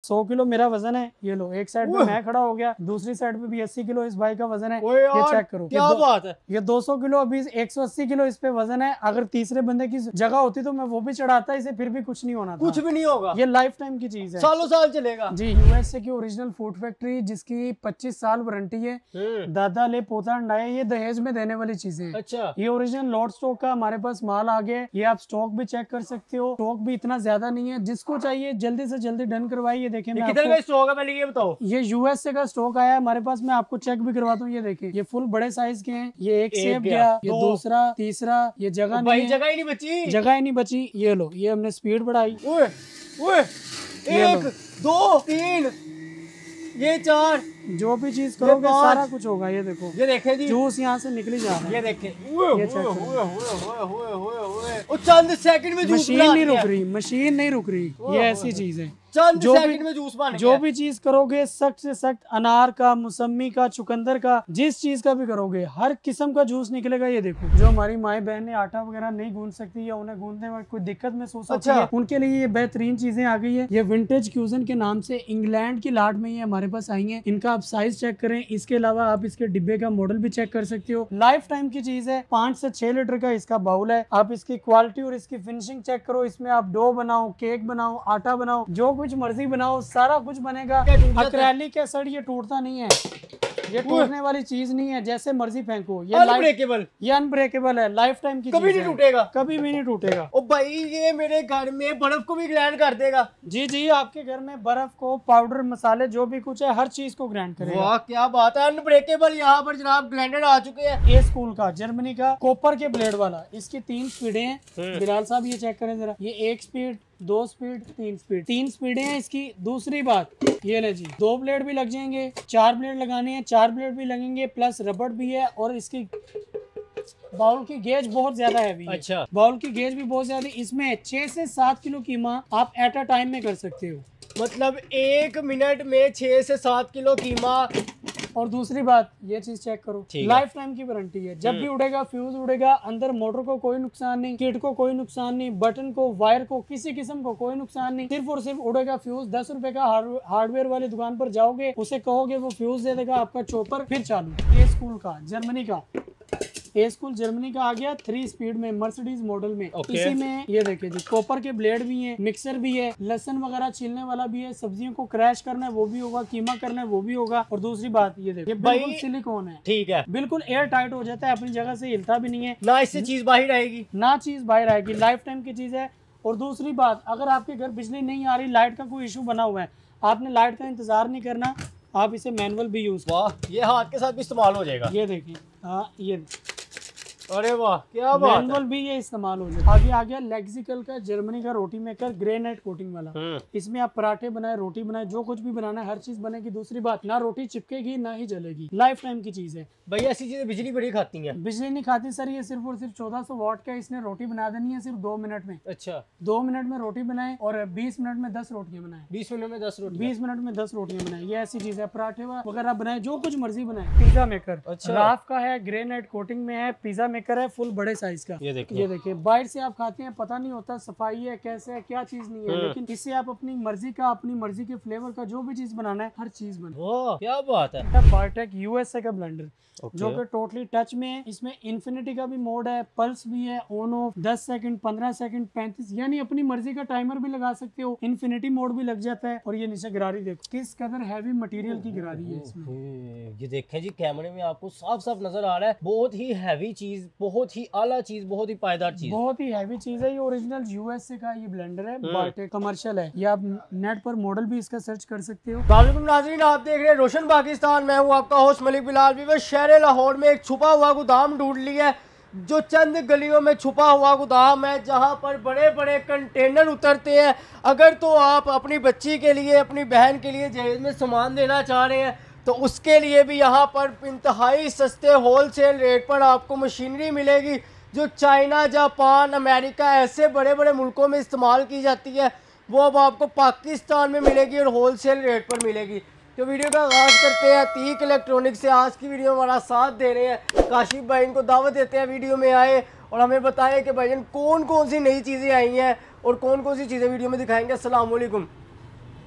100 kilo मेरा वजन है, ये लो एक साइड पे मैं खड़ा हो गया, दूसरी साइड पे भी 80 किलो इस भाई का वजन है। ये चेक करो, क्या बात है। ये 200 किलो अभी 180 किलो इस पे वजन है। अगर तीसरे बंदे की जगह होती तो मैं वो भी चढ़ाता, इसे फिर भी कुछ नहीं होना था। कुछ भी नहीं होगा, ये लाइफ टाइम की चीज है, सालों साल चलेगा जी। यूएसए की ओरिजिनल फूड फैक्ट्री जिसकी 25 साल वारंटी है, दादा ले पोता अंडाया, ये दहेज में देने वाली चीजें। अच्छा, ये ओरिजिनल लॉट स्टॉक का हमारे पास माल आ गया। ये आप स्टॉक भी चेक कर सकते हो, स्टॉक भी इतना ज्यादा नहीं है, जिसको चाहिए जल्दी से जल्दी डन करवाइए। देखिए कितने का स्टॉक है पहले ये बताओ। ये यूएसए का स्टॉक आया है हमारे पास, मैं आपको चेक भी करवाता हूँ। ये देखिए, ये फुल बड़े साइज के हैं। ये एक सेब गया, ये दूसरा, तीसरा, ये जगह नहीं है, जगह ही नहीं बची, जगह ही नहीं बची। ये लो, ये हमने स्पीड बढ़ाई। एक, दो, तीन, ये 4, जो भी चीज करोगे सारा कुछ होगा। ये देखो, ये देखे जी, जूस यहाँ से निकली जा रहा है। ये देखे, चंद सेकंड में जूस मशीन नहीं रुक रही, मशीन नहीं रुक रही। ये ऐसी चीज है, चंद सेकंड में जूस बन गया। जो भी चीज करोगे सख्त से सख्त, अनार का, मौसमी का, चुकंदर का, जिस चीज का भी करोगे हर किस्म का जूस निकलेगा। ये देखो, जो हमारी माए बहनें आटा वगैरह नहीं गूंद सकती या उन्हें गूंदने में कोई दिक्कत महसूस होती है, उनके लिए ये बेहतरीन चीजें आ गई है। ये विंटेज क्यूजन के नाम से इंग्लैंड की लाट में ये हमारे पास आई है। इनका आप साइज चेक करें, इसके अलावा आप इसके डिब्बे का मॉडल भी चेक कर सकते हो। लाइफ टाइम की चीज है। 5 से 6 लीटर का इसका बाउल है। आप इसकी क्वालिटी और इसकी फिनिशिंग चेक करो। इसमें आप डो बनाओ, केक बनाओ, आटा बनाओ, जो कुछ मर्जी बनाओ, सारा कुछ बनेगा। अक्रैलिक एसिड ये टूटता नहीं है, ये टूटने वाली चीज नहीं है, जैसे मर्जी फेंको। ये अनब्रेकेबल, ये अनब्रेकेबल है, लाइफ टाइम की कभी नहीं टूटेगा, कभी भी नहीं टूटेगा। ओ भाई, ये मेरे घर में बर्फ को भी ग्राइंड कर देगा। जी जी, आपके घर में बर्फ को, पाउडर, मसाले, जो भी कुछ है, हर चीज को ग्राइंड करेगा। वाह क्या बात है, अनब्रेकेबल। यहाँ पर जनाब ग्राइंडर आ चुके हैं। ये स्कूल का, जर्मनी का, कॉपर के ब्लेड वाला। इसकी 3 स्पीडें हैं। बिलाल साहब ये चेक करें जरा, ये 1 स्पीड, 2 स्पीड, 3 स्पीड, 3 स्पीडें हैं इसकी। दूसरी बात, ये ले जी, 2 ब्लेड भी लग जाएंगे, 4 ब्लेड लगाने हैं, 4 ब्लेड भी लगेंगे, प्लस रबड़ भी है। और इसकी बाउल की गेज बहुत ज्यादा हैवी है। अच्छा, बाउल की गेज भी बहुत ज्यादा। इसमें 6 से 7 किलो कीमा आप एट अ टाइम में कर सकते हो। मतलब 1 मिनट में 6 से 7 किलो कीमा। और दूसरी बात, ये चीज चेक करो, लाइफ टाइम की वारंटी है। जब भी उड़ेगा, फ्यूज उड़ेगा, अंदर मोटर को कोई नुकसान नहीं, किट को कोई नुकसान नहीं, बटन को, वायर को, किसी किस्म को कोई नुकसान नहीं। सिर्फ और सिर्फ उड़ेगा फ्यूज। 10 रुपए का हार्डवेयर वाली दुकान पर जाओगे, उसे कहोगे, वो फ्यूज दे देगा आपका चॉपर, फिर चालू। ये स्कूल का, जर्मनी का, ए स्कूल जर्मनी का आ गया 3 स्पीड में, मर्सिडीज मॉडल में। इसी में ये देखिए जी, कॉपर के ब्लेड भी हैं, मिक्सर भी है, लहसुन वगैरह छीलने वाला भी है, सब्जियों को क्रैश करना है वो भी होगा, कीमा करना है वो भी होगा। और दूसरी बात, ये देखिए, बिल्कुल सिलिकॉन है, ठीक है, बिल्कुल एयर टाइट हो जाता है, अपनी जगह से हिलता भी नहीं है, ना इससे चीज बाहर आएगी, ना चीज बाहर आएगी। लाइफ टाइम की चीज है। और दूसरी बात, अगर आपके घर बिजली नहीं आ रही, लाइट का कोई इशू बना हुआ है, आपने लाइट का इंतजार नहीं करना, आप इसे मैनुअल भी यूज। वाह, ये हाथ के साथ भी इस्तेमाल हो जाएगा। ये देखिए, हाँ, ये अरे वाह क्या बात है। मैनुअल भी ये इस्तेमाल हो जाए। आगे आ गया लेक्सिकल का, जर्मनी का रोटी मेकर, ग्रेनाइट कोटिंग वाला। इसमें आप पराठे बनाए, रोटी बनाए, जो कुछ भी बनाना है हर चीज बनेगी। दूसरी बात, ना रोटी चिपकेगी ना ही जलेगी। लाइफ टाइम की चीज है भाई। ऐसी चीजें बिजली बड़ी खाती हैं। बिजली नहीं खाती सर, ये सिर्फ और सिर्फ 1400 वाट का। इसने रोटी बना देनी है सिर्फ 2 मिनट में। अच्छा, 2 मिनट में रोटी बनाए और 20 मिनट में 10 रोटियां बनाए। 20 मिनट में 10 रोटी, 20 मिनट में 10 रोटियां बनाए। ये ऐसी चीज है। पराठे वगैरह बनाए, जो कुछ मर्जी बनाए। पिज्जा मेकर, अच्छा, राफ का है, ग्रेनाइट कोटिंग में है, पिज्जा मेकर है, फुल बड़े साइज का। ये देखिए, बाहर से आप खाते हैं, पता नहीं होता सफाई है, कैसे है, क्या चीज नहीं है, लेकिन इससे आप अपनी मर्जी का, अपनी मर्जी के फ्लेवर का जो भी चीज बनाना है, हर चीज बने। क्या बात है। बायोटेक यूएसए का ब्लेंडर, जो कि टोटली टच में है। इसमें इन्फिनिटी का भी मोड है, पल्स भी है, ऑन ऑफ, 10 सेकंड, 15 सेकंड, 35, यानी अपनी मर्जी का टाइमर भी लगा सकते हो। इन्फिनिटी मोड भी लग जाता है। और ये नीचे गरारी देखो, किस कदर हैवी मटेरियल की गरारी है इसमें। ये देखें जी, कैमरे में आपको साफ साफ नजर आ रहा है। बहुत ही हैवी चीज, बहुत ही आला चीज, बहुत ही पायदार चीज, बहुत ही हैवी चीज है। ये ओरिजिनल यूएसए का ये ब्लेंडर है, बायोटेक कमर्शियल है। ये आप नेट पर मॉडल भी इसका सर्च कर सकते हो। वालेकुम नाज़रीन, आप देख रहे हैं रोशन पाकिस्तान। मैं हूं आपका होस्ट मलिक बिलाल। भी शहर लाहौर में एक छुपा हुआ गोदाम ढूंढ लिया है, जो चंद गलियों में छुपा हुआ गोदाम है, जहां पर बड़े बड़े कंटेनर उतरते हैं। अगर तो आप अपनी बच्ची के लिए, अपनी बहन के लिए जहेज में सामान देना चाह रहे हैं, तो उसके लिए भी यहाँ पर इंतहाई सस्ते होलसेल रेट पर आपको मशीनरी मिलेगी, जो चाइना, जापान, अमेरिका, ऐसे बड़े बड़े मुल्कों में इस्तेमाल की जाती है। वो अब आपको पाकिस्तान में मिलेगी और होलसेल रेट पर मिलेगी। तो वीडियो का आगाज़ करते हैं तीक इलेक्ट्रॉनिक्स से। आज की वीडियो में हमारा साथ दे रहे हैं काशिफ भाई, इनको दावत देते हैं वीडियो में आए और हमें बताएं कि भाईजान कौन कौन सी नई चीज़ें आई हैं और कौन कौन सी चीज़ें वीडियो में दिखाएंगे। अस्सलाम वालेकुम।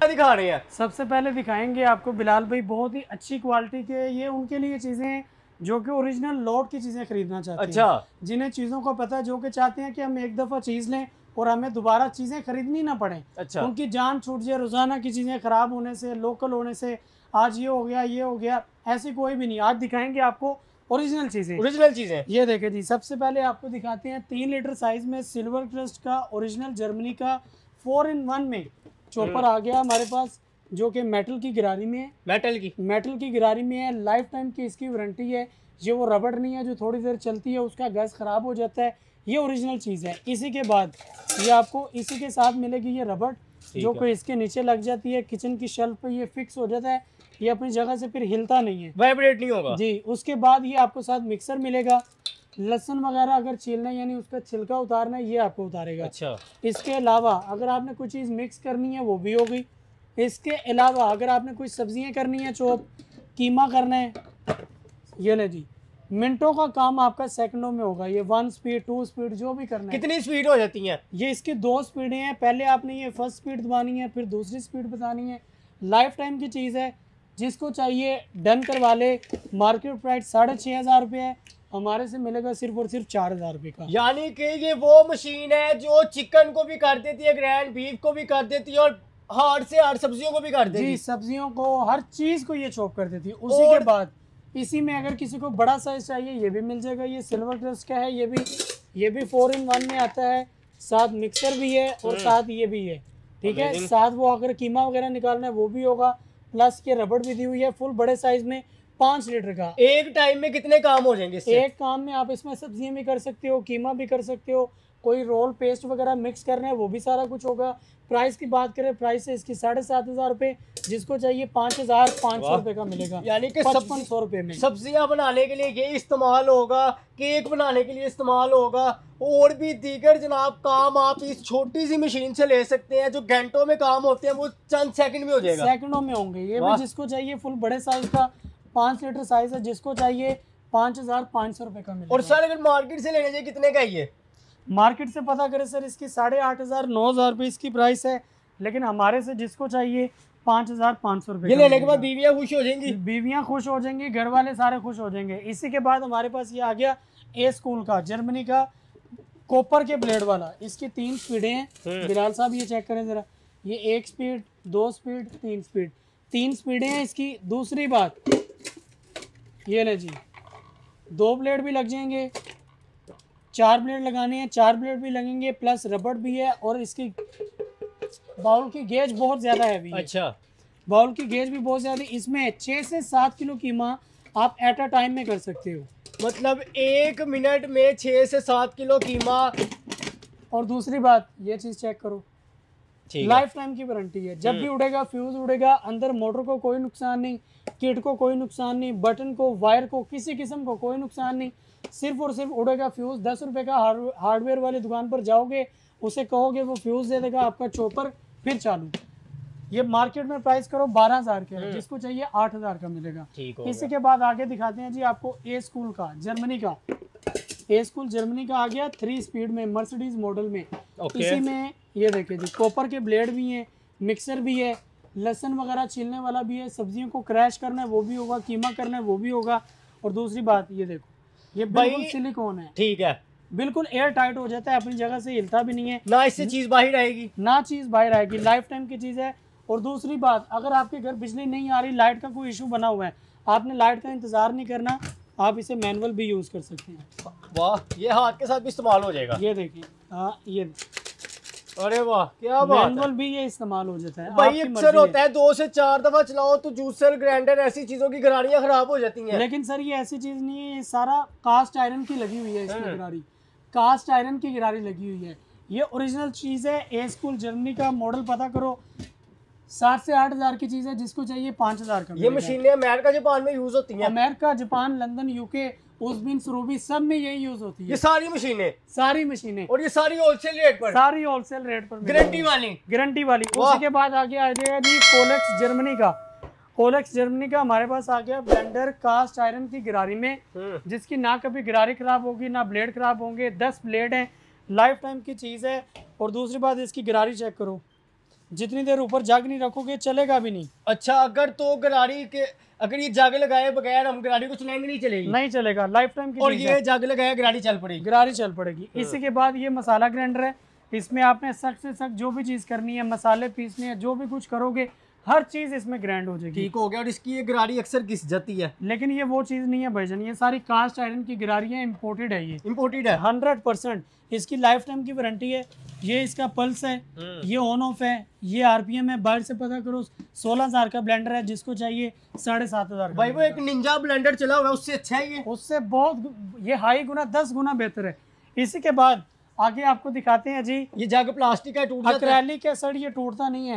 क्या दिखा रहे हैं? सबसे पहले दिखाएंगे आपको बिलाल भाई बहुत ही अच्छी क्वालिटी के, ये उनके लिए चीज़ें हैं जो कि ओरिजिनल लॉट की चीज़ें खरीदना चाहते अच्छा। हैं, जिन्हें चीज़ों को पता है, जो कि चाहते हैं कि हम एक दफ़ा चीज़ लें और हमें दोबारा चीज़ें खरीदनी ना पड़े। अच्छा। उनकी जान छूट जाए रोज़ाना की चीज़ें ख़राब होने से, लोकल होने से, आज ये हो गया ये हो गया, ऐसी कोई भी नहीं। आज दिखाएंगे आपको ओरिजिनल चीज़ें। ओरिजिनल चीजें। ये देखें जी, सबसे पहले आपको दिखाते हैं 3 लीटर साइज़ में सिल्वर क्रस्ट का ओरिजिनल जर्मनी का 4-in-1 में चॉपर आ गया हमारे पास, जो कि मेटल की गिरारी में है। मेटल की गिरारी में है, लाइफ टाइम की इसकी वारंटी है। ये वो रबड़ नहीं है जो थोड़ी देर चलती है उसका गैस ख़राब हो जाता है, ये ओरिजिनल चीज़ है। इसी के बाद ये आपको इसी के साथ मिलेगी ये रबड़, जो कि इसके नीचे लग जाती है, किचन की शेल्फ पे ये फिक्स हो जाता है, ये अपनी जगह से फिर हिलता नहीं है, वाइब्रेट नहीं होगा जी। उसके बाद ये आपको साथ मिक्सर मिलेगा, लहसुन वगैरह अगर छीलना है यानी उसका छिलका उतारना है, ये आपको उतारेगा। अच्छा। इसके अलावा अगर आपने कोई चीज़ मिक्स करनी है वो भी हो गई। इसके अलावा अगर आपने कोई सब्जियां करनी है, चॉप कीमा करना है, ये ले जी, मिनटों का काम आपका सेकंडों में होगा। ये 1 स्पीड 2 स्पीड जो भी करना है। कितनी स्पीड हो जाती है? ये इसकी 2 स्पीडें हैं, पहले आपने ये फर्स्ट स्पीड दबानी है, फिर दूसरी स्पीड बतानी है। लाइफ टाइम की चीज़ है, जिसको चाहिए डन करवा ले। मार्केट प्राइस 6500 रुपये है, हमारे से मिलेगा सिर्फ और सिर्फ 4000 रुपये का। यानी कि ये वो मशीन है जो चिकन को भी कर देती है, ग्रैंड बीफ को भी कर देती है, और हार्ड से हार्ड सब्जियों को भी कर देती है। जी, सब्जियों को, हर चीज़ को ये चॉप कर देती है। उसी के बाद इसी में अगर किसी को बड़ा साइज चाहिए ये भी मिल जाएगा। ये सिल्वर क्रस्ट का है, ये भी 4-in-1 में आता है, साथ मिक्सर भी है और साथ ये भी है, ठीक है। साथ वो अगर कीमा वगैरह निकालना है वो भी होगा, प्लस ये रबड़ भी दी हुई है फुल बड़े साइज में 5 लीटर का। एक टाइम में कितने काम हो जाएंगे इससे? एक काम में आप इसमें सब्जियां भी कर सकते हो, कीमा भी कर सकते हो, कोई रोल पेस्ट वगैरह मिक्स करना है वो भी सारा कुछ होगा। प्राइस की बात करें, प्राइस है इसकी 7500 रुपये, जिसको चाहिए 5500 रुपये का मिलेगा, यानी कि 5500 रुपये में। सब्जियां बनाने के लिए ये इस्तेमाल होगा, केक बनाने के लिए इस्तेमाल होगा, और भी दीगर जनाब काम आप इस छोटी सी मशीन से ले सकते हैं। जो घंटों में काम होते हैं वो चंद सेकंड में हो जाएगा, सेकंडों में होंगे। ये भी जिसको चाहिए फुल बड़े साइज का 5 लीटर साइज है, जिसको चाहिए 5500 रुपये का मिलेगा। और सर अगर मार्केट से लेने चाहिए कितने का ये? मार्केट से पता करें सर, इसकी 8500-9000 रुपये इसकी प्राइस है, लेकिन हमारे से जिसको चाहिए 5500 रुपये। ये लेने के बाद बीवियां खुश हो जाएंगी? बीवियां खुश हो जाएंगी, घर वाले सारे खुश हो जाएंगे। इसी के बाद हमारे पास ये आ गया ए स्कूल का, जर्मनी का, कॉपर के ब्लेड वाला। इसकी 3 स्पीडें हैं। बिलाल साहब ये चेक करें ज़रा, ये 1 स्पीड 2 स्पीड 3 स्पीड, 3 स्पीडें हैं इसकी। दूसरी बात ये ले जी, 2 ब्लेड भी लग जाएंगे, 4 ब्लेड लगाने हैं, 4 ब्लेड भी लगेंगे, प्लस रबड़ भी है। और इसकी बाउल की गेज बहुत ज़्यादा हैवी है। अच्छा। बाउल की गेज भी बहुत ज़्यादा। इसमें 6 से 7 किलो कीमा आप एट अ टाइम में कर सकते हो, मतलब 1 मिनट में 6 से 7 किलो कीमा। और दूसरी बात ये चीज़ चेक करो, लाइफ टाइम की वारंटी है। जब भी उड़ेगा, फ्यूज उड़ेगा, अंदर मोटर को कोई नुकसान नहीं, किट को कोई नुकसान नहीं, बटन को, वायर को, किसी किस्म को कोई नुकसान नहीं। सिर्फ और सिर्फ उड़ेगा फ्यूज। 10 रुपये का हार्डवेयर वाली दुकान पर जाओगे, उसे कहोगे वो फ्यूज दे देगा, आपका चॉपर फिर चालू। ये मार्केट में प्राइस करो 12000 के है, जिसको चाहिए 8000 का मिलेगा। इसी के बाद आगे दिखाते हैं जी आपको ए स्कूल का, जर्मनी का। ए स्कूल जर्मनी का आ गया 3 स्पीड में, मर्सिडीज मॉडल में। इसी में ये देखिए जी, कॉपर के ब्लेड भी हैं, मिक्सर भी है, लहसुन वगैरह छीलने वाला भी है, सब्जियों को क्रैश करना है वो भी होगा, कीमा करना है वो भी होगा। और दूसरी बात ये देखो, ये बिल्कुल सिलिकॉन है, ठीक है, बिल्कुल एयर टाइट हो जाता है, अपनी जगह से हिलता भी नहीं है, ना इससे चीज बाहर आएगी, ना चीज़ बाहर आएगी, लाइफ टाइम की चीज़ है। और दूसरी बात, अगर आपके घर बिजली नहीं आ रही, लाइट का कोई इशू बना हुआ है, आपने लाइट का इंतजार नहीं करना, आप इसे मैनुअल भी यूज़ कर सकते हैं। वाह, ये हाथ के साथ भी इस्तेमाल हो जाएगा। ये देखिए, हाँ ये, अरे वाह क्या बात है। मैनुअल भी ये इस्तेमाल हो जाता है। भाई अक्सर होता है 2 से 4 दफा चलाओ तो जूसर, ग्राइंडर, ऐसी चीजों की गरारियां खराब हो जाती हैं। लेकिन सर ये ऐसी चीज़ नहीं है, ये सारा कास्ट आयरन की लगी हुई है इसमें गिरारी, कास्ट आयरन की गिरारी लगी हुई है। ये ओरिजिनल चीज़ है। ए स्कूल जर्मनी का मॉडल पता करो, 7 से 8000 की चीज़ है, जिसको चाहिए 5000 का। ये मशीनें अमेरिका जापान में यूज होती हैं। America, Japan, London, UK, Uzbekistan, सुरूबी, सब में यही यूज होती है। ये सारी मशीनें और ये सारी होलसेल रेट पर, सारी होलसेल रेट पर, गारंटी वाली। उसी के बाद आगे आ जाएगा जी कोलेक्स जर्मनी का। कोलेक्स जर्मनी का हमारे पास आ गया ब्लेंडर कास्ट आयरन की गिरारी में, जिसकी ना कभी गिरारी खराब होगी ना ब्लेड खराब होंगे। 10 ब्लेड हैं, लाइफ टाइम की चीज़ है। और दूसरी बात, इसकी गिरारी चेक करो, जितनी देर ऊपर जग नहीं रखोगे चलेगा भी नहीं। अच्छा, अगर तो गरारी के अगर ये जग लगाए बगैर हम गरारी को चलाएंगे नहीं चलेगी? नहीं चलेगा, लाइफ टाइम की और चीज़ ये है। जग लगाया गरारी चल पड़ेगी? गरारी चल पड़ेगी। इसी के बाद ये मसाला ग्राइंडर है, इसमें आपने सख्त से सख्त जो भी चीज़ करनी है, मसाले पीसने हैं, जो भी कुछ करोगे हर चीज़ इसमें ग्राइंड हो जाएगी। ठीक हो गया। और इसकी ये गरारी अक्सर घिस जाती है, लेकिन ये वो चीज़ नहीं है भाईजान, ये सारी कास्ट आयरन की गरारियाँ इम्पोर्टेड है। ये इम्पोर्टेड है 100%। इसकी लाइफ टाइम की वारंटी है। ये इसका पल्स है, ये ऑन ऑफ है, ये आरपीएम है। बाहर से पता करो 16,000 का ब्लेंडर है, जिसको चाहिए 7,500 भाई। वो एक निंजा ब्लेंडर चला हुआ है, उससे अच्छा है ये? उससे बहुत, ये हाई गुना 10 गुना बेहतर है। इसी के बाद आगे आपको दिखाते हैं जी। ये जग प्लास्टिक का टूट जाता है? अक्रेलिक है सर, ये टूटता नहीं है,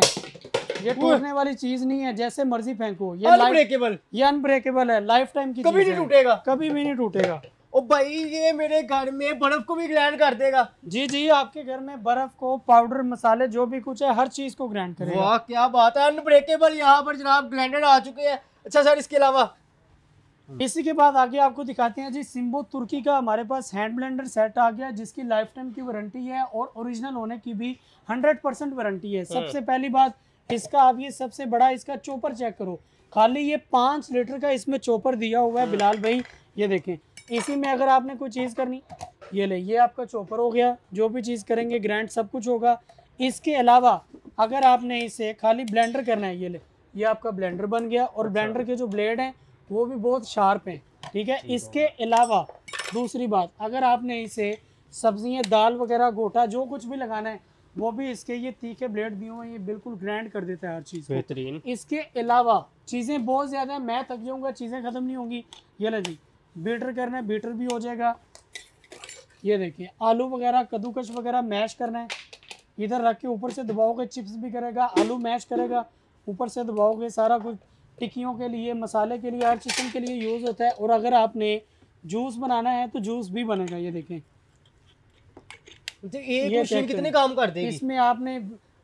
ये टूटने वाली चीज नहीं है, जैसे मर्जी फेंको। ये अनब्रेकेबल? ये अनब्रेकेबल है, लाइफ टाइम की कभी चीज नहीं है। टूटेगा? कभी भी नहीं टूटेगा। ओ भाई, ये मेरे घर में बर्फ को भी ग्राइंड कर देगा? जी जी, आपके घर में बर्फ को, पाउडर, मसाले जो भी कुछ है हर चीज को ग्राइंड करेगा। वाह क्या बात है। अनब्रेकेबल यहाँ पर जनाब ग्राइंडर आ चुके हैं। अच्छा सर, इसके अलावा? इसी के बाद आगे आपको दिखाते हैं जी, सिम्बो तुर्की का हमारे पास हैंड ब्लेंडर सेट आ गया, जिसकी लाइफ टाइम की वारंटी है और ओरिजिनल होने की भी 100% वारंटी है। सबसे पहली बात, इसका आप ये सबसे बड़ा इसका चॉपर चेक करो। खाली ये 5 लीटर का इसमें चॉपर दिया हुआ है बिलाल भाई, ये देखें। इसी में अगर आपने कोई चीज़ करनी, ये ले, ये आपका चॉपर हो गया, जो भी चीज़ करेंगे ग्राइंड सब कुछ होगा। इसके अलावा अगर आपने इसे खाली ब्लेंडर करना है, ये ले, ये आपका ब्लेंडर बन गया। और ब्लेंडर के जो ब्लेड हैं वो भी बहुत शार्प हैं, ठीक है। इसके अलावा दूसरी बात, अगर आपने इसे सब्जियां, दाल वगैरह, गोटा जो कुछ भी लगाना है वो भी इसके ये तीखे ब्लेड दिए हुए हैं, ये बिल्कुल ग्राइंड कर देता है हर चीज़। बेहतरीन। इसके अलावा चीज़ें बहुत ज़्यादा हैं, मैं थक जाऊँगा, चीज़ें ख़त्म नहीं होंगी। ये ले जी, बीटर करना है, बीटर भी हो जाएगा। ये देखिए, आलू वगैरह, कद्दूकश वगैरह मैश करना है, इधर रख के ऊपर से दबाओगे चिप्स भी करेगा, आलू मैश करेगा, ऊपर से दबाओगे, सारा कुछ टिक्कियों के लिए, मसाले के लिए, हर चिकन के लिए यूज़ होता है। और अगर आपने जूस बनाना है तो जूस भी बनेगा। ये देखें, तो ये मशीन कितने काम कर देगी? इसमें आपने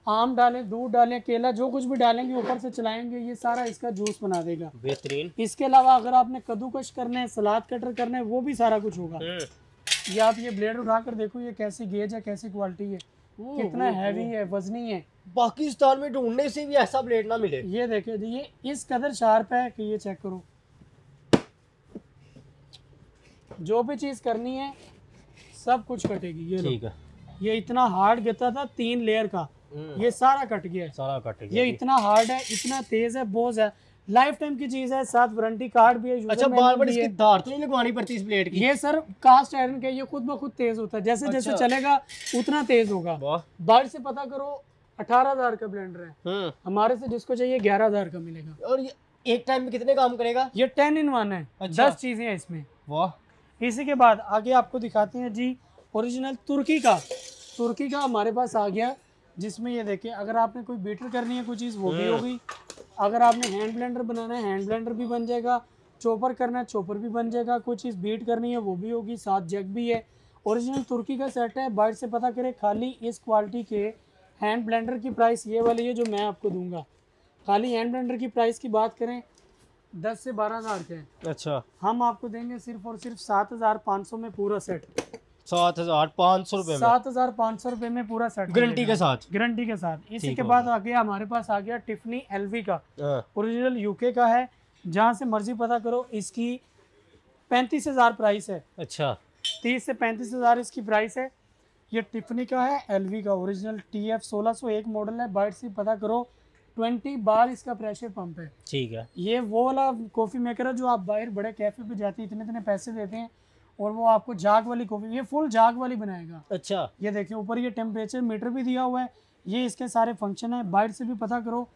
आम डालें, दूध डालें, केला, जो कुछ भी डालेंगे ऊपर से चलाएंगे, ये सारा इसका जूस बना देगा। बेहतरीन। इसके अलावा अगर आपने कद्दूकश करना है, सलाद कटर करना है, वो भी सारा कुछ होगा। ये आप ये ब्लेड उठा कर देखो, ये कैसी गेज है, कैसी क्वालिटी है, कितना हैवी है, वजनी है। पाकिस्तान में ढूंढने से भी ऐसा ब्लेड ना मिले। ये देखे, ये इस कदर शार्प है कि ये चेक करो, जो भी चीज करनी है सब कुछ कटेगी। ये ठीक है। ये इतना हार्ड गता था 3 लेयर का, ये सारा कट गया है, सारा कट गया। ये इतना हार्ड है, इतना तेज है, बहुत है, लाइफ टाइम की चीज है, साथ वारंटी कार्ड भी है। अच्छा, बार बार इसकी धार तो नहीं लगवानी पड़ती इस ब्लेड की? ये सर कास्ट आयरन का, ये खुद ब खुद तेज होता है, जैसे जैसे चलेगा उतना तेज होगा। बाहर से पता करो 18,000 का ब्लेंडर है, हमारे से जिसको चाहिए 11,000 का मिलेगा। और ये एक टाइम में कितने काम करेगा? ये 10 in 1 है। अच्छा। 10 चीजें हैं इसमें। वाह। इसी के बाद आगे आपको दिखाते हैं जी, ओरिजिनल तुर्की का हमारे पास आ गया, जिसमें ये देखिए, अगर आपने कोई बीटर करनी है कोई चीज़, वो भी होगी। अगर आपने हैंड ब्लेंडर बनाना है, हैंड ब्लेंडर भी बन जाएगा। चॉपर करना है, चॉपर भी बन जाएगा। कोई चीज़ बीट करनी है वो भी होगी, साथ जग भी है। ओरिजिनल तुर्की का सेट है। बाहर से पता करें, खाली इस क्वालिटी के हैंड ब्लेंडर की प्राइस ये वाली है जो मैं आपको दूंगा। खाली हैंड ब्लेंडर की प्राइस की बात करें 10 से 12,000 के। अच्छा। हम आपको देंगे सिर्फ और सिर्फ 7,500 में पूरा सेट। 7,500 रुपए में? 7,500 रुपए में पूरा सेट, गारंटी के साथ? गारंटी के साथ। इसी के बाद आगे हमारे पास आ गया टिफनी एलवी का, ओरिजिनल यूके का है, जहाँ से मर्जी पता करो। इसकी 35,000 प्राइस है। अच्छा। 30 से 35,000 इसकी प्राइस है। ये टिफनी का है, एलवी का, ओरिजिनल TF 1601 मॉडल है। बाइट से पता करो 20 बार इसका प्रेशर पंप है। ठीक है। ये वो वाला कॉफ़ी मेकर है जो आप बाहर बड़े कैफे पे जाते हैं, इतने इतने पैसे देते हैं और वो आपको जाग वाली कॉफ़ी, ये फुल जाग वाली बनाएगा। अच्छा। ये देखिए, ऊपर ये टेम्परेचर मीटर भी दिया हुआ है, ये इसके सारे फंक्शन है। बाहर से भी पता करो,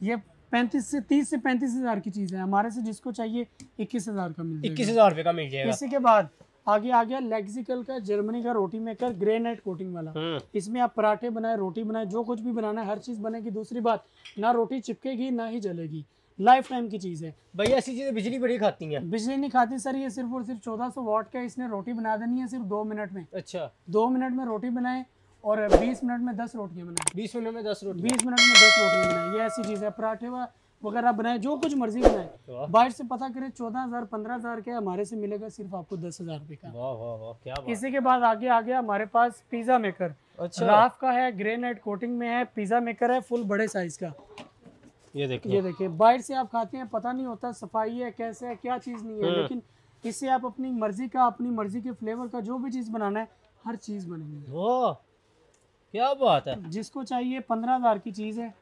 ये 30 से 35,000 की चीज़ है। हमारे से जिसको चाहिए 21,000 का मिल जाएगा। 21,000 रुपये का मिल जाएगा। इसी के बाद आगे आ गया लेक्सिकल का, जर्मनी का रोटी मेकर, ग्रेनाइट कोटिंग वाला। इसमें आप पराठे बनाए, रोटी बनाए, जो कुछ भी बनाना है हर चीज़ बनेगी। दूसरी बात, ना रोटी चिपकेगी ना ही जलेगी, लाइफ टाइम की चीज़ है। भैया ऐसी चीज़ें बिजली बड़ी खाती हैं? बिजली नहीं खाती सर, ये सिर्फ और सिर्फ 1400 वाट का। इसने रोटी बना देनी है सिर्फ 2 मिनट में। अच्छा। 2 मिनट में रोटी बनाए और 20 मिनट में 10 रोटियाँ बनाए। 20 मिनट में 10 रोटी? 20 मिनट में 10 रोटियाँ बनाए, ये ऐसी चीज़ है। पराठे वगैरह बनाए, जो कुछ मर्जी बनाए। बाहर से पता करें 14,000 15,000 का, हमारे से मिलेगा सिर्फ आपको 10,000 रुपये का। वाह वाह वाह, क्या बात। इसी के बाद आगे आ गया हमारे पास पिज्जा मेकर। अच्छा, राफ का है, ग्रेनाइट कोटिंग में है, पिज्जा मेकर है फुल बड़े साइज का। ये देखिए, ये देखिए, बाहर से आप खाते हैं पता नहीं होता सफाई है कैसे है क्या चीज़ नहीं है, लेकिन इससे आप अपनी मर्जी का, अपनी मर्जी के फ्लेवर का जो भी चीज़ बनाना है हर चीज़ बनेगी। वाह क्या बात है। जिसको चाहिए 15,000 की चीज़ है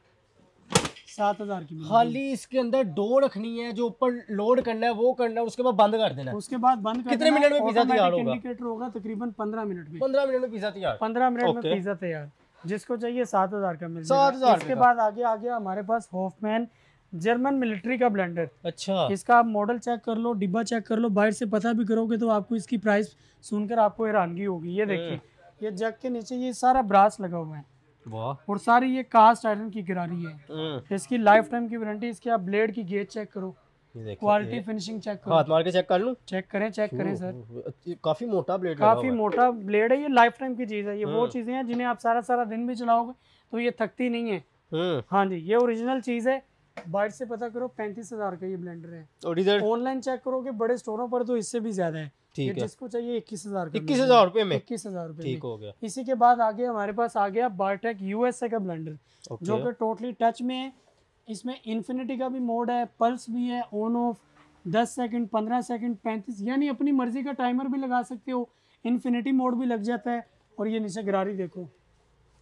7,000 की मिलेगी। खाली इसके अंदर डो रखनी है, जो ऊपर लोड करना है वो करना है, उसके बाद बंद कर देना है। उसके बाद बंद कर कितने देना है। मिनट में पिज्जा तैयार होगा? इंडिकेटर होगा तकरीबन 15 मिनट में। 15 मिनट में पिज्जा तैयार। 15 मिनट में Okay. पिज्जा तैयार। जिसको चाहिए 7,000 का मिल 7,000 जाएगा। इसके का। बाद आगे आ गया हमारे पास हॉफमैन जर्मन मिलिट्री का ब्लेंडर। अच्छा, इसका आप मॉडल चेक कर लो, डिब्बा चेक कर लो, बाहर से पता भी करोगे तो आपको इसकी प्राइस सुनकर आपको हैरानगी होगी। ये देखिए, ये जग के नीचे ये सारा ब्रास लगा हुआ है वाह। और सारी ये कास्ट आयरन की गिरारी है। इसकी लाइफ टाइम की वारंटी। इसके आप ब्लेड की गेज चेक करो, ये देखिए, क्वालिटी फिनिशिंग चेक करो। हाथ मार के चेक कर लूं? चेक करें सर। काफी मोटा ब्लेड लगा काफी हुआ है। मोटा ब्लेड है, ये लाइफ टाइम की चीज है। ये वो चीजें हैं जिन्हें आप सारा सारा दिन भी चलाओगे तो ये थकती नहीं है। हाँ जी, ये ओरिजिनल चीज है। बाहर से पता करो 35,000 का ये ब्लेंडर है। और इधर ऑनलाइन चेक करोगे बड़े स्टोरों पर तो इससे भी ज्यादा है। ठीक ये है। जिसको चाहिए 21,000 का। 21,000 रुपए में? 21,000 रुपए ठीक में। हो गया। इसी के बाद आगे हमारे पास आ गया बायोटेक यूएसए का ब्लेंडर, जो कि टोटली टच में है। इसमें इन्फिनिटी का भी मोड है, पल्स भी है, ऑन ऑफ 10 सेकंड 15 सेकंड 35, यानी अपनी मर्जी का टाइमर भी लगा सकते हो। इन्फिनिटी मोड भी लग जाता है। और ये नीचे गिरारी देखो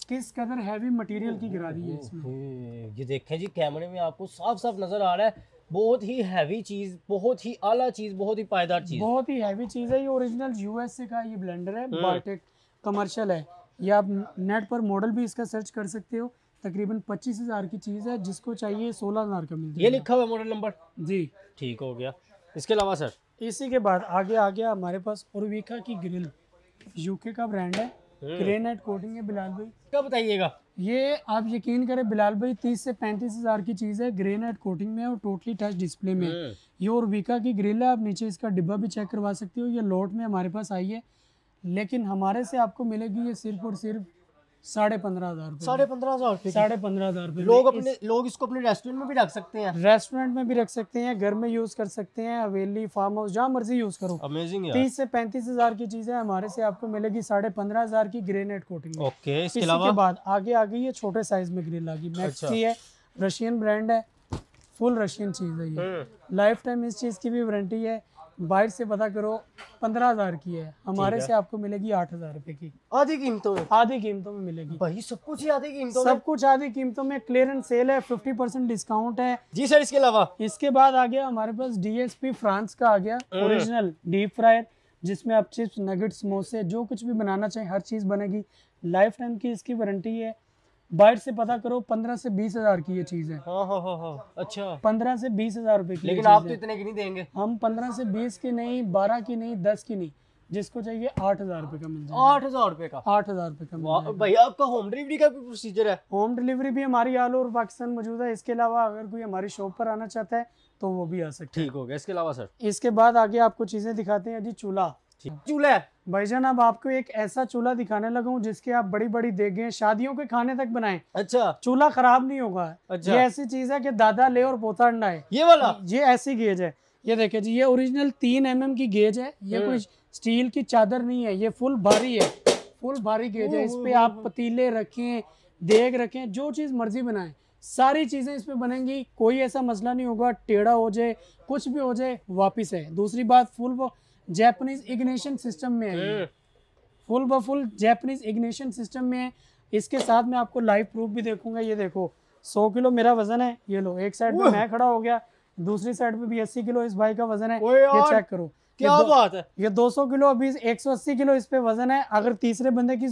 किस कदर हैवी मटेरियल की गिरारी है इसमें। ये देखें जी, कैमरे में आपको साफ साफ नजर आ रहा है। बहुत ही हैवी चीज, बहुत ही आला चीज, बहुत ही पायदार चीज। बहुत ही हैवी चीज़ है। ये ओरिजिनल यूएसए का ये ब्लेंडर है, बायोटेक कमर्शियल है। ये आप नेट पर मॉडल भी इसका सर्च कर सकते हो। तकरीबन 25,000 की चीज़ है। जिसको चाहिए 16,000 का मिल जाएगा। ये लिखा हुआ मॉडल नंबर? जी, ठीक हो गया। इसके अलावा सर? इसी के बाद आगे आ गया हमारे पास ओरविका की ग्रिल, यूके का ब्रांड है, ग्रेनाइट कोटिंग है। बिलाल भाई क्या बताइएगा? ये आप यकीन करें बिलाल भाई 30 से 35,000 की चीज़ है। ग्रेनाइट कोटिंग में है और टोटली टच डिस्प्ले में है। ये ओरविका की ग्रिल है। आप नीचे इसका डिब्बा भी चेक करवा सकते हो। ये लोट में हमारे पास आई है, लेकिन हमारे से आपको मिलेगी ये सिर्फ और सिर्फ 15,500 रुपये। 15,500 रुपए? 15,500 रुपये। लोग इसको अपने रेस्टोरेंट में भी रख सकते हैं? रेस्टोरेंट में भी रख सकते हैं, घर में यूज कर सकते हैं, हवेली, फार्म हाउस, जहाँ मर्जी यूज करो। अमेजिंग यार। 30 से 35,000 की चीज है। हमारे से आपको मिलेगी 15,500 की ग्रेनाइट कोटिंग। ओके, इसके इसी अलावा? के बाद आगे आ गई ये छोटे साइज में ग्रिल आ गई, मैक्स की है, रशियन ब्रांड है, फुल रशियन चीज है ये। लाइफ टाइम इस चीज की भी वारंटी है। बाहर से पता करो 15,000 की है, हमारे से आपको मिलेगी 8,000 रुपए की। आधी कीमतों में? आधी कीमतों में मिलेगी भाई, सब कुछ ही आधी कीमतों में? सब कुछ आधी कीमतों में। क्लियरेंस सेल है, 50% डिस्काउंट है जी सर। इसके अलावा? इसके बाद आ गया हमारे पास डीएसपी फ्रांस का आ गया, ओरिजिनल डीप फ्रायर, जिसमें आप चिप्स, नगेट, समोसे जो कुछ भी बनाना चाहें हर चीज़ बनेगी। लाइफ टाइम की इसकी वारंटी है। बाहर से पता करो 15 से 20,000 की ये चीज़ है। हाँ। अच्छा, 15 से 20,000 रुपए की। लेकिन आप तो इतने की नहीं देंगे। हम 15 से 20 की नहीं, 12 की नहीं, 10 की नहीं, जिसको चाहिए 8,000 रुपए का मिल जाएगा। 8,000 रुपए का? 8,000 रुपए का मिल वाह, जाएगा। भाई आपका होम डिलीवरी का भी प्रोसीजर है? होम डिलीवरी भी हमारी ऑल ओवर पाकिस्तान मौजूद है। इसके अलावा अगर कोई हमारी शॉप पर आना चाहता है तो वो भी आ सकता है। ठीक हो गया। इसके अलावा सर? इसके बाद आगे आपको चीजें दिखाते हैं जी। चूल्हा। चूल्हा है भाईजान, अब आपको एक ऐसा चूल्हा दिखाने लगा हूं जिसके आप बड़ी बड़ी देखें शादियों के खाने तक बनाएं। अच्छा, चूल्हा खराब नहीं होगा। अच्छा। ये ऐसी चीज है कि दादा ले और पोता अंडा है। ये वाला? ये ऐसी गेज है। ये देखे जी, ये ओरिजिनल 3 mm की गेज है। ये कोई स्टील की चादर नहीं है, ये फुल भारी है, फुल भारी गेज है। इस पे आप पतीले रखें, देग रखें, जो चीज मर्जी बनाएं, सारी चीजें इस पे बनेंगी। कोई ऐसा मसला नहीं होगा, टेढ़ा हो जाए, कुछ भी हो जाए, वापिस है। दूसरी बात, फुल जैपनीज इग्निशन सिस्टम में है। फुल जैपनीज इग्निशन सिस्टम में है। इसके साथ में आपको लाइव प्रूफ भी देखूंगा। ये देखो 100 किलो मेरा वजन है। ये लो, एक साइड पे मैं खड़ा हो गया, दूसरी साइड पे भी 80 किलो इस भाई का वजन है। ये चेक करो, क्या बात है। ये 200 किलो, अभी 180 किलो इस पे वजन है। अगर तीसरे बंदे की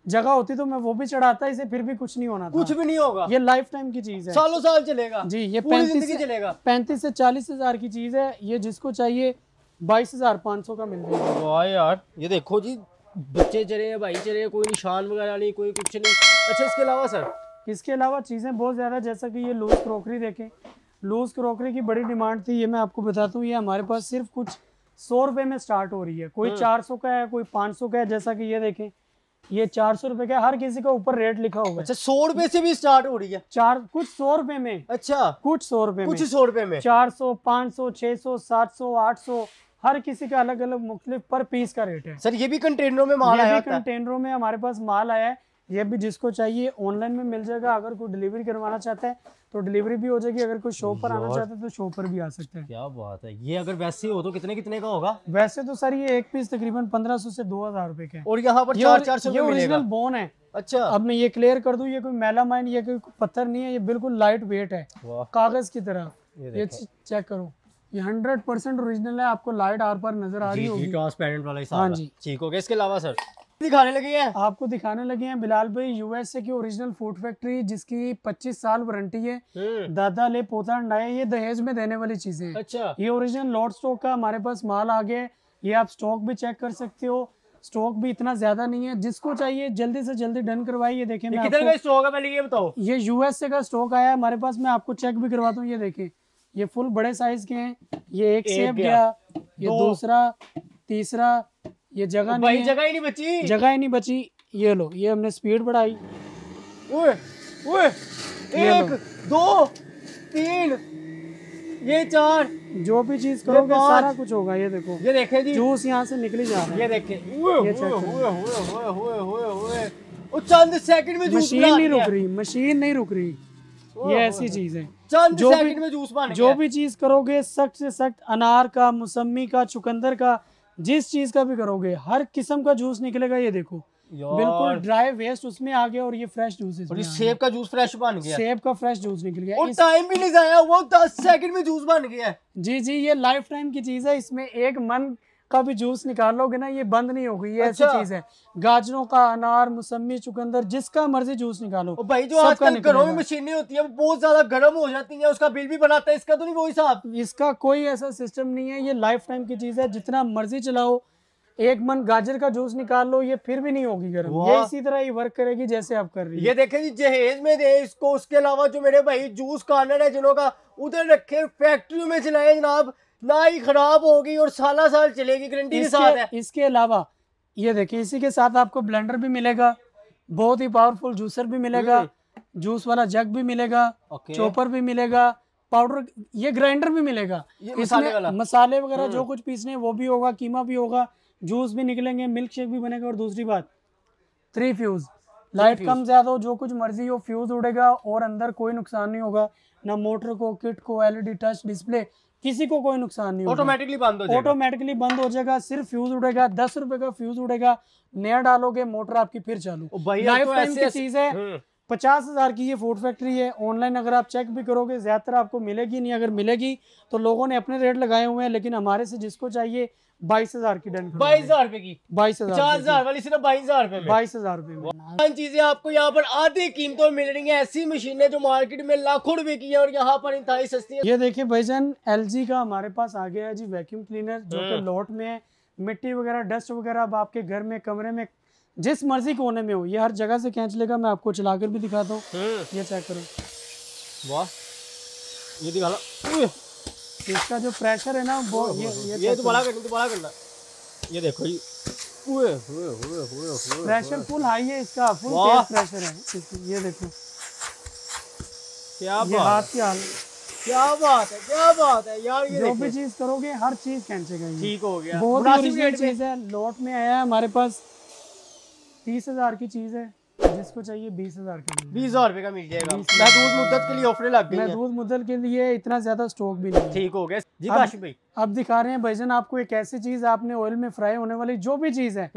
जगह होती तो मैं वो भी चढ़ाता, इसे फिर भी कुछ नहीं होना था। कुछ भी नहीं होगा। ये लाइफ टाइम की चीज है, सालों साल चलेगा जी। ये पूरी जिंदगी चलेगा। 35 से 40,000 की चीज है। ये जिसको चाहिए 22,500 का मिल जाएगा। वाह यार, ये देखो जी, बच्चे चले हैं, भाई चले हैं, कोई निशान वगैरह नहीं, कोई कुछ नहीं। अच्छा, इसके अलावा सर? इसके अलावा चीज़ें बहुत ज़्यादा, जैसा कि ये लूज क्रॉकरी देखें। लूज क्रॉकरी की बड़ी डिमांड थी। ये मैं आपको बताता हूँ, ये हमारे पास सिर्फ कुछ 100 रुपये में स्टार्ट हो रही है। कोई 400 का है, कोई 500 का है। जैसा कि ये देखें, ये 400 रुपए का, हर किसी का ऊपर रेट लिखा होगा। अच्छा 100 रुपए से भी स्टार्ट हो रही है? कुछ 100 रुपए में, अच्छा कुछ 100 रुपए में, कुछ 100 रुपए में, 400, 500, 600, 700, 800, हर किसी का अलग अलग मुख्तलिफ पर पीस का रेट है। सर ये भी कंटेनरों में माल आया होता है? कंटेनरों में हमारे पास माल आया है। ये भी जिसको चाहिए ऑनलाइन में मिल जाएगा। अगर कोई डिलीवरी करवाना चाहता है तो डिलीवरी भी हो जाएगी। अगर कोई शॉप पर आना चाहता है तो शॉप पर भी आ सकता है। क्या बात है। ये अगर वैसे हो तो कितने कितने का होगा? वैसे तो सर ये एक पीस तकरीबन 1500 से 2000 रुपए का है। और यहाँ पर 400 ये ओरिजिनल बोन है। अच्छा अब मैं ये क्लियर कर दूं, ये कोई मेलामाइन, ये कोई पत्थर नहीं है, ये बिल्कुल लाइट वेट है, कागज की तरह। ये चेक करो, ये 100% ओरिजिनल है। आपको लाइट आर पार नजर आ रही होगी, ट्रांसपेरेंट वाला हिसाब। हाँ जी, ठीक हो गया। इसके अलावा सर दिखाने लगे हैं? आपको दिखाने लगे हैं बिलाल भाई यूएसए की ओरिजिनल फूड फैक्ट्री, जिसकी 25 साल वारंटी है। दादा ले पोता अंडाया, ये दहेज में देने वाली चीजें हैं। अच्छा ये ओरिजिनल लॉट स्टॉक का हमारे पास माल आ गया है। ये आप स्टॉक भी चेक कर सकते हो, स्टॉक भी इतना ज्यादा नहीं है। जिसको चाहिए जल्दी से जल्दी डन करवाइए। ये देखें, कितने का स्टॉक है पहले ये बताओ। ये यूएसए का स्टॉक आया है हमारे पास, मैं आपको चेक भी करवाता हूँ। ये देखें, ये फुल बड़े साइज के हैं। ये एक सेब गया, ये दूसरा, तीसरा, ये जगह नहीं है, जगह ही नहीं बची, जगह ही नहीं बची। ये लो, ये हमने स्पीड बढ़ाई। ओए ओए, 1 2 3 ये 4, जो भी चीज करोगे सारा कुछ होगा। ये देखो, ये देखें जी, जूस यहाँ से निकली जा रहा है। ये देखें, चंद सेकंड में जूस मशीन नहीं रुक रही, मशीन नहीं रुक रही। ये ऐसी चीज है, चंद सेकंड में जूस बन गया। जो भी चीज करोगे सख्त से सख्त, अनार का, मौसमी का, चुकंदर का, जिस चीज का भी करोगे हर किस्म का जूस निकलेगा। ये देखो, बिल्कुल ड्राई वेस्ट उसमें आ गया और ये फ्रेश जूस है। और ये सेब का जूस फ्रेश बन गया, सेब का फ्रेश जूस निकल गया। और टाइम भी नहीं जाया, वो 10 सेकंड में जूस बन गया। जी जी, ये लाइफ टाइम की चीज है। इसमें एक मन का भी जूस निकाल लोगे ना, ये बंद नहीं होगी। ये ऐसी चीज है, गाजरों का, अनार, मौसमी, चुकंदर, जिसका मर्जी जूस निकालो। भाई जो आजकल घरों में मशीनें होती है बहुत ज्यादा गर्म हो जाती है, उसका बिल भी बनाता है, इसका तो नहीं वो हिसाब। इसका कोई ऐसा सिस्टम नहीं है, ये लाइफ टाइम की चीज है। जितना मर्जी चलाओ, एक मन गाजर का जूस निकाल लो, ये फिर भी नहीं होगी गर्म। ये इसी तरह ही वर्क करेगी जैसे आप कर रही है। ये देखें जी, जहेज में दे इसको। उसके अलावा जो मेरे भाई जूस कॉर्नर है जिन्हों का, उधर रखे, फैक्ट्रियों में चलाए जनाब, ना ही खराब होगी और साल चलेगी, गारंटी के साथ है। इसके अलावा ये देखिए, इसी के साथ आपको ब्लेंडर भी मिलेगा, बहुत ही पावरफुल जूसर भी मिलेगा, जूस वाला जग भी मिलेगा, चॉपर भी मिलेगा, पाउडर, ये ग्राइंडर भी मिलेगा। मसाले वगैरह जो कुछ पीसने वो भी होगा, कीमा भी होगा, जूस भी निकलेंगे, मिल्क शेक भी बनेगा। और दूसरी बात, 3 फ्यूज, लाइट कम ज्यादा हो, जो कुछ मर्जी हो, फ्यूज उड़ेगा और अंदर कोई नुकसान नहीं होगा, ना मोटर को, किट को, एलईडी टच डिस्प्ले, किसी को कोई नुकसान नहीं होगा। ऑटोमेटिकली बंद हो जाएगा, ऑटोमेटिकली बंद हो जाएगा। सिर्फ फ्यूज उड़ेगा, 10 रुपए का फ्यूज उड़ेगा, नया डालोगे, मोटर आपकी फिर चालू। लाइफ टाइम की चीज है। 50,000 की ये फूड फैक्ट्री है। ऑनलाइन अगर आप चेक भी करोगे ज्यादातर आपको मिलेगी नहीं, अगर मिलेगी तो लोगों ने अपने रेट लगाए हुए हैं, लेकिन हमारे से जिसको चाहिए 22,000 की डन। 22,000 रुपए की, 22,000, 50,000 वाली सिर्फ 22,000 रुपए में, 22,000 रुपए में चीजें आपको यहाँ पर आधी कीमतों में मिल रही हैं। ऐसी मशीनें जो मार्केट में लाखों रुपए की है और यहाँ पर इंतहाई सस्ती है। ये देखिए भाईजान, LG का हमारे पास आ गया है जी वैक्यूम क्लीनर, जो कि लॉट में है। मिट्टी वगैरह, डस्ट वगैरह अब आपके घर में, कमरे में, जिस मर्जी कोने में हो, ये हर जगह से खींच लेगा। मैं आपको चलाकर भी दिखाता हूँ, ये चेक करो। वाह, ये दिखा लो। इसका जो प्रेशर है ना, वो ये तो बड़ा करना, ये देखो ये प्रेशर फुल हाई है इसका, फुल तेज प्रेशर है। ये देखो, क्या ये हाथ की हाल, क्या बात है यार। ये जो भी चीज करोगे हर चीज खींचेगा। ठीक हो गया, बहुत ही चीज है। लॉट में आया है हमारे पास, 30,000 की चीज है, जिसको चाहिए 20,000 का, 20,000 रुपए का मिल जाएगा। महदूद मुद्दत के लिए ऑफर लग गई है। महदूद मुद्दत के लिए इतना ज्यादा स्टॉक भी नहीं। ठीक हो गया जी काशिफ भाई। अब दिखा रहे हैं भाईजान आपको एक ऐसी चीज, आपने ऑयल में फ्राई होने वाली जो भी चीज है,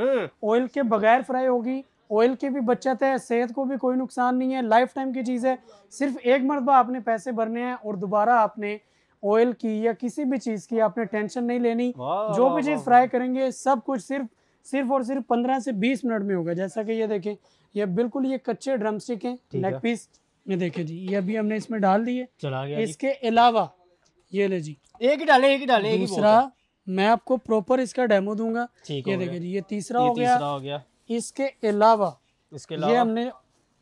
ऑयल के बगैर फ्राई होगी। ऑयल की भी बचत है, सेहत को भी कोई नुकसान नहीं है, लाइफ टाइम की चीज है। सिर्फ एक मरतबा आपने पैसे भरने हैं और दोबारा आपने ऑयल की या किसी भी चीज की आपने टेंशन नहीं लेनी। जो भी चीज फ्राई करेंगे सब कुछ सिर्फ और सिर्फ 15 से 20 मिनट में होगा। जैसा कि ये देखें, ये बिल्कुल ये कच्चे ड्रम स्टिक हैं, लेग पीस। ये देखें जी, ये अभी हमने इसमें डाल दिए। चला गया। इसके अलावा ये ले जी, एक ही डालें। दूसरा मैं आपको प्रॉपर इसका डेमो दूंगा। ये देखें जी, ये तीसरा हो गया। इसके अलावा ये हमने,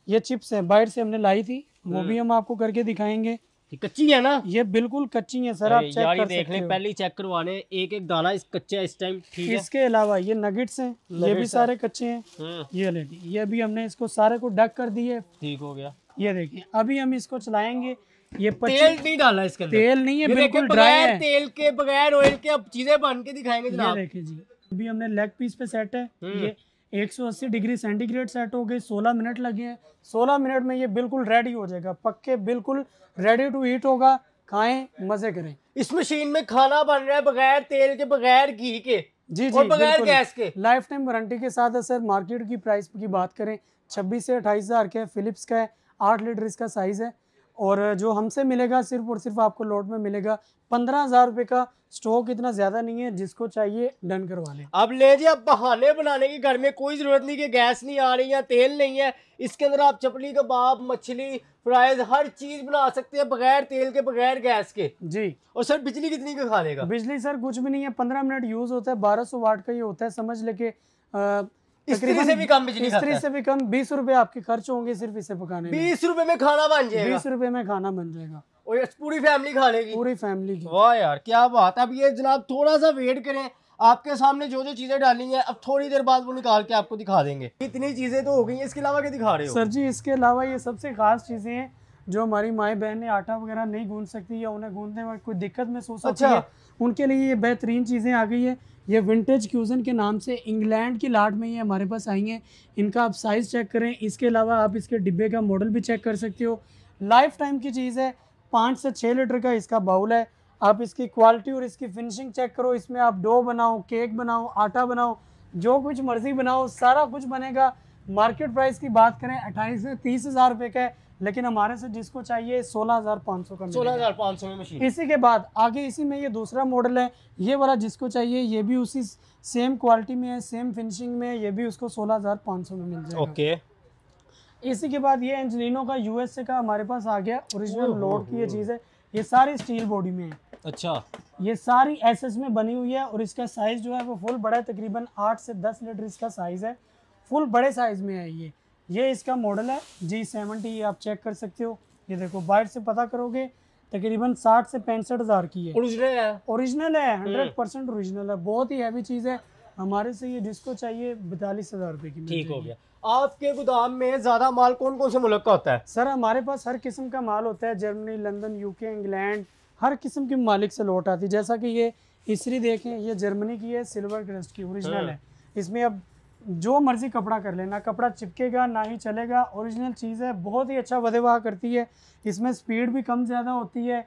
ये चिप्स है बाहर से हमने लाई थी, वो भी हम आपको करके दिखाएंगे। कच्ची है ना? ये बिल्कुल कच्ची है सर, आप चेक यार ये कर देख सकते लें, हो। पहले ही चेक करवाने, एक एक दाना इस कच्चा इस टाइम, ठीक है। इसके अलावा ये नगेट्स हैं, ये भी सारे कच्चे हैं। ये लेटी, ये भी हमने इसको सारे को डक कर दिए, ठीक हो गया। ये देखिए अभी हम इसको चलाएंगे। ये तेल नहीं डाला इसके अंदर, तेल नहीं है, ये बिल्कुल देखिए, ड्राई बगैर है। तेल के बगैर ऑयल के अब चीजें बन के दिखाएंगे ये जनाब। देखिए जी, अभी हमने लेग पीस पे सेट है, ये 180 डिग्री सेंटीग्रेड सेट हो गई, 16 मिनट लगे हैं। 16 मिनट में ये बिल्कुल रेडी हो जाएगा, पक्के बिल्कुल रेडी टू ईट होगा। खाएं, मजे करें। इस मशीन में खाना बन रहा है बगैर तेल के, बगैर घी के, जी जी, और बगैर बिल्कुल। गैस के। लाइफ टाइम वारंटी के साथ है सर। मार्केट की प्राइस की बात करें 26 से 28 हज़ार का है, फिलिप्स का है, 8 लीटर इसका साइज़ है। और जो हमसे मिलेगा सिर्फ और सिर्फ आपको लोट में मिलेगा 15,000 रुपये का। स्टॉक इतना ज़्यादा नहीं है, जिसको चाहिए डन करवा लें। अब ले जी, अब बहाने बनाने की घर में कोई ज़रूरत नहीं कि गैस नहीं आ रही है, तेल नहीं है। इसके अंदर आप चपली, कबाब, मछली, फ्राइज, हर चीज़ बना सकते हैं बगैर तेल के, बगैर गैस के। जी। और सर बिजली कितनी का खा लेगा? बिजली सर कुछ भी नहीं है, 15 मिनट यूज़ होता है, 1200 वाट का ये होता है, समझ लेके इस्त्री से भी कम बिजली खाता है। इस्त्री से भी कम। 20 रुपये आपके खर्च होंगे सिर्फ इसे पकाने में। 20 रुपए में खाना बन जाएगा? 20 रुपये में खाना बन जाएगा, और ये पूरी फैमिली खा लेगी? पूरी फैमिली की। वाह यार क्या बात है। अब ये जनाब थोड़ा सा वेट करें, आपके सामने जो जो चीजें डाली हैं अब थोड़ी देर बाद वो निकाल के आपको दिखा देंगे। इतनी चीजें तो हो गई हैं, इसके अलावा क्या दिखा रहे हो? सर जी इसके अलावा ये सबसे खास चीज़ें हैं जो हमारी माएँ बहनें आटा वगैरह नहीं गूंद सकती या उन्हें गूंदने में कोई दिक्कत महसूस होती है, उनके लिए ये बेहतरीन चीज़ें आ गई है। ये विंटेज क्यूजन के नाम से इंग्लैंड की लाट में ये हमारे पास आई हैं। इनका आप साइज़ चेक करें, इसके अलावा आप इसके डिब्बे का मॉडल भी चेक कर सकते हो। लाइफ टाइम की चीज़ है, 5 से 6 लीटर का इसका बाउल है। आप इसकी क्वालिटी और इसकी फिनिशिंग चेक करो, इसमें आप डो बनाओ, केक बनाओ, आटा बनाओ, जो कुछ मर्जी बनाओ, सारा कुछ बनेगा। मार्केट प्राइस की बात करें 28 से 30 हज़ार रुपये का है, लेकिन हमारे से जिसको चाहिए 16,500 का मिलेगा। 16,500 में मशीन। इसी के बाद आगे इसी में ये दूसरा मॉडल है, ये वाला जिसको चाहिए ये भी उसी सेम क्वालिटी में है, सेम फिनिशिंग में है, ये भी उसको 16,500 में मिल जाएगा। ओके। इसी के बाद ये एंजलिनो का यूएसए का हमारे पास आ गया, ओरिजिनल लोड की ये चीज़ है। ये सारी स्टील बॉडी में है। अच्छा। ये सारी एसएस में बनी हुई है और इसका साइज़ जो है वो फुल बड़ा है, तकरीबन 8 से 10 लीटर इसका साइज़ है, फुल बड़े साइज़ में है ये इसका मॉडल है G70। ये आप चेक कर सकते हो, ये देखो बाहर से पता करोगे तकरीबन 60 से 65 हज़ार की है। ओरिजिनल है 100% ओरिजिनल है, बहुत ही हैवी चीज़ है। हमारे से ये जिसको चाहिए 42 हज़ार रुपये की। ठीक हो गया। आपके गोदाम में ज़्यादा माल कौन कौन से मुल्क का होता है? सर हमारे पास हर किस्म का माल होता है, जर्मनी, लंदन, यूके, इंग्लैंड, हर किस्म की मालिक से लोट आती है। जैसा कि ये इस्त्री देखें, ये जर्मनी की है, सिल्वर क्रस्ट की, ओरिजिनल है। इसमें अब जो मर्जी कपड़ा कर लेना, कपड़ा चिपकेगा ना ही चलेगा, ओरिजिनल चीज़ है, बहुत ही अच्छा वधेवाह करती है। इसमें स्पीड भी कम ज़्यादा होती है,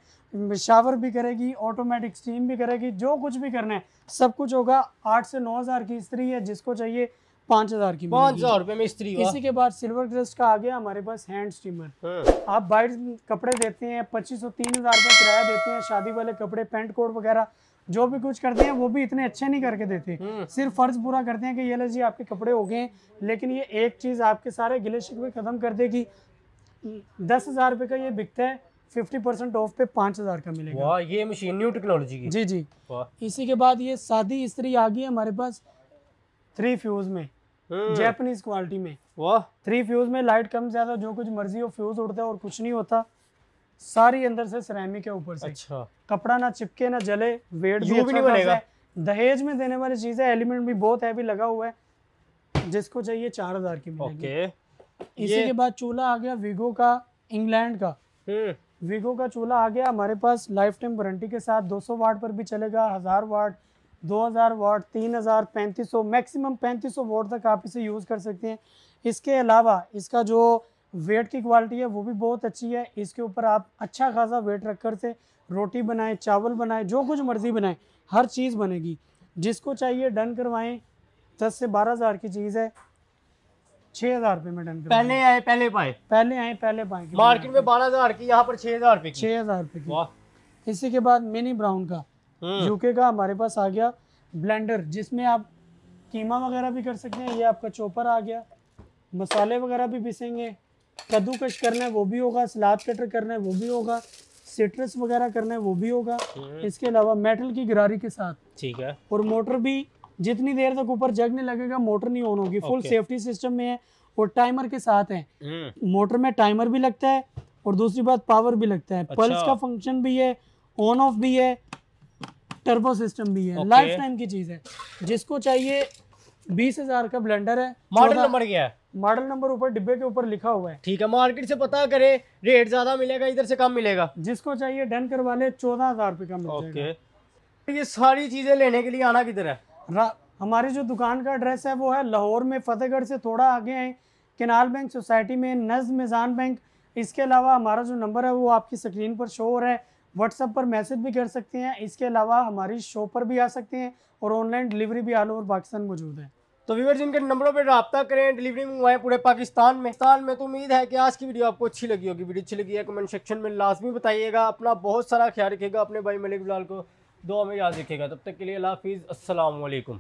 शावर भी करेगी, ऑटोमेटिक स्टीम भी करेगी, जो कुछ भी करना है सब कुछ होगा। 8 से 9 हज़ार की इस्त्री है, जिसको चाहिए 5,000 की। 5,000 रुपये में इस्त्री। इसी के बाद सिल्वर क्रस्ट का आ गया हमारे पास हैंड स्टीमर। आप बाहर कपड़े देते हैं 2500 3,000 रुपये किराया देते हैं, शादी वाले कपड़े, पेंट कोट वगैरह जो भी कुछ करते हैं वो भी इतने अच्छे नहीं करके देते, सिर्फ फर्ज पूरा करते हैं कि ये लो जी आपके कपड़े हो गए। लेकिन ये एक चीज़ आपके सारे गिले शिकवे ख़त्म कर देगी। 10,000 रुपये का ये बिकता है, 50% ऑफ पे 5,000 का मिलेगा। वाह, ये मशीन न्यू टेक्नोलॉजी की। जी जी। इसी के बाद ये सादी इस्त्री आ गई है हमारे पास 3 फ्यूज़ में, जापानीज क्वालिटी में। वाह। 3 फ्यूज़ में लाइट कम ज़्यादा जो कुछ मर्जी हो, फ्यूज़ उड़ता है और कुछ नहीं होता। सारी अंदर से सिरेमिक के ऊपर से। अच्छा। कपड़ा ना चिपके ना जले, वेट भी नहीं बनेगा। दहेज में देने वाली चीज़ है, एलिमेंट भी बहुत हैवी लगा हुआ है, जिसको चाहिए 4,000 की मिलेगी। ओके। इसी के बाद चूल्हा आ गया वीगो का, इंग्लैंड का। वीगो का चूल्हा आ गया हमारे पास लाइफ टाइम वारंटी के साथ। 200 वाट पर भी चलेगा, 1000 वाट, 2000 वाट, 3000, 3500, मैक्सिमम 3500 वाट तक आप इसे यूज़ कर सकते हैं। इसके अलावा इसका जो वेट की क्वालिटी है वो भी बहुत अच्छी है। इसके ऊपर आप अच्छा खासा वेट रख कर से रोटी बनाएं, चावल बनाएं, जो कुछ मर्जी बनाएं, हर चीज़ बनेगी। जिसको चाहिए डन करवाएं। 10 से 12 हज़ार की चीज़ है, 6,000 रुपये में डन करवाएं। पहले आए पहले पाए, पहले आए पहले पाए। मार्केट में 12,000 की, यहाँ पर 6,000 रुपये की। 6,000 रुपये की। वाह। इसी के बाद मिनी ब्राउन का, यूके का हमारे पास आ गया ब्लेंडर, जिसमें आप कीमा वगैरह भी कर सकते हैं। ये आपका चॉपर आ गया, मसाले वगैरह भी पीसेंगे, कद्दूकश करना है वो भी होगा, सलाद कटर करना है वो भी होगा, सिट्रस वगैरह करना है वो भी होगा। इसके अलावा मेटल की गरारी के साथ। ठीक है। और मोटर भी जितनी देर तक ऊपर जग नहीं लगेगा मोटर नहीं ऑन होगी, फुल सेफ्टी सिस्टम में है और टाइमर के साथ है। मोटर में टाइमर भी लगता है और दूसरी बात पावर भी लगता है। पल्स का फंक्शन भी है, ऑन ऑफ भी है, टर्बो सिस्टम भी है। लाइफ टाइम की चीज है। जिसको चाहिए 20,000 का ब्लेंडर है। मॉडल नंबर क्या है? मॉडल नंबर ऊपर डिब्बे के ऊपर लिखा हुआ है। ठीक है, मार्केट से पता करे, रेट ज्यादा मिलेगा, इधर से कम मिलेगा। जिसको चाहिए डन करवा ले, 14,000 रुपये का मिल जाएगा। ये सारी चीजें लेने के लिए आना किधर है? हमारी जो दुकान का एड्रेस है वो है लाहौर में, फतेहगढ़ से थोड़ा आगे है, केनाल बैंक सोसाइटी में, नज़्म मिज़ान बैंक। इसके अलावा हमारा जो नंबर है वो आपकी स्क्रीन पर शो हो रहा है। व्हाट्सएप पर मैसेज भी कर सकते हैं। इसके अलावा हमारी शॉप पर भी आ सकते हैं और ऑनलाइन डिलीवरी भी ऑल ओवर पाकिस्तान मौजूद है। तो व्यूअर्स, इनके नंबरों पर रब्ता करें, डिलीवरी मंगवाएं पूरे पाकिस्तान में। तो उम्मीद है कि आज की वीडियो आपको अच्छी लगी होगी। वीडियो अच्छी लगी है कमेंट सेक्शन में लाजमी बताइएगा। अपना बहुत सारा ख्याल रखिएगा, अपने भाई मलिक बिलाल को दुआ में याद रखिएगा। तब तक के लिए अल्लाह हाफिज़, अस्सलाम वालेकुम।